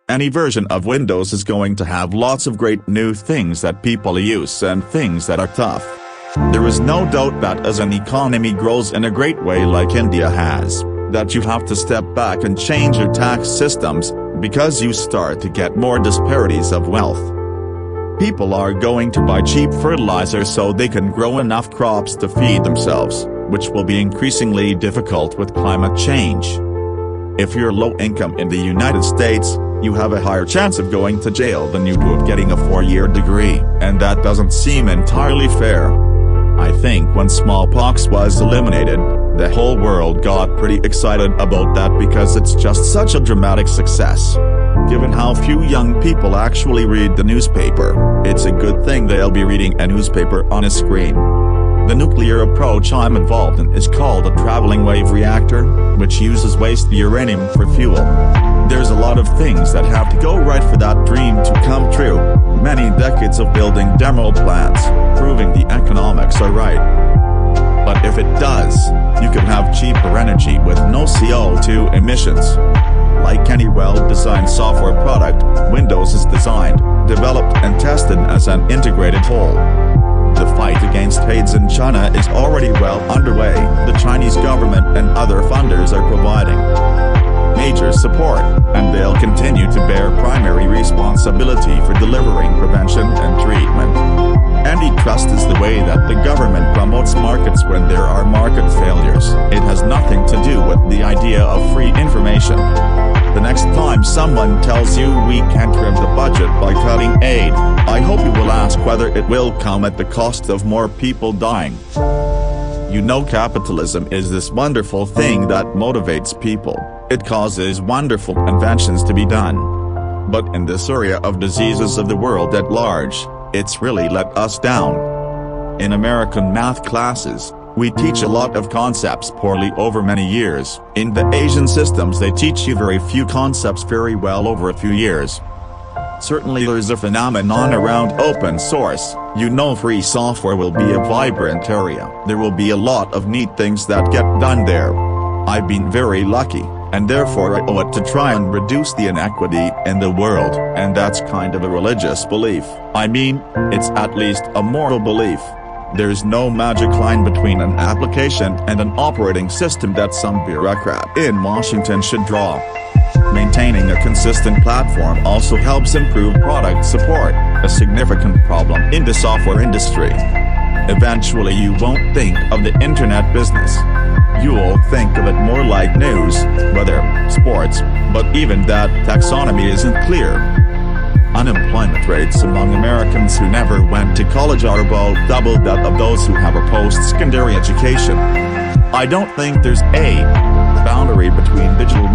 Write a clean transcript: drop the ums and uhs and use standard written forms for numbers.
Any version of Windows is going to have lots of great new things that people use and things that are tough. There is no doubt that as an economy grows in a great way like India has, that you have to step back and change your tax systems, because you start to get more disparities of wealth. People are going to buy cheap fertilizer so they can grow enough crops to feed themselves, which will be increasingly difficult with climate change. If you're low income in the United States, you have a higher chance of going to jail than you do of getting a 4-year degree, and that doesn't seem entirely fair. I think when smallpox was eliminated, the whole world got pretty excited about that because it's just such a dramatic success. Given how few young people actually read the newspaper, it's a good thing they'll be reading a newspaper on a screen. The nuclear approach I'm involved in is called a traveling wave reactor, which uses waste uranium for fuel. There's a lot of things that have to go right for that dream to come true. Many decades of building demo plants, proving the economics are right. But if it does, you can have cheaper energy with no CO2 emissions. Like any well-designed software product, Windows is designed, developed and tested as an integrated whole. The fight against AIDS in China is already well underway. The Chinese government and other funders are providing major support, and they'll continue to bear primary responsibility for delivering prevention and treatment. Antitrust is the way that the government promotes markets when there are market failures. It has nothing to do with the idea of free information. The next time someone tells you we can't trim the budget by cutting aid, I hope you will ask whether it will come at the cost of more people dying. You know, capitalism is this wonderful thing that motivates people. It causes wonderful inventions to be done. But in this area of diseases of the world at large, it's really let us down. In American math classes, we teach a lot of concepts poorly over many years. In the Asian systems they teach you very few concepts very well over a few years. Certainly there's a phenomenon around open source. You know, free software will be a vibrant area. There will be a lot of neat things that get done there. I've been very lucky, and therefore I owe it to try and reduce the inequity in the world, and that's kind of a religious belief. I mean, it's at least a moral belief. There's no magic line between an application and an operating system that some bureaucrat in Washington should draw. Maintaining a consistent platform also helps improve product support, a significant problem in the software industry. Eventually you won't think of the internet business. You'll think of it more like news, weather, sports, but even that taxonomy isn't clear. Unemployment rates among Americans who never went to college are about double that of those who have a post-secondary education. I don't think there's a boundary between digital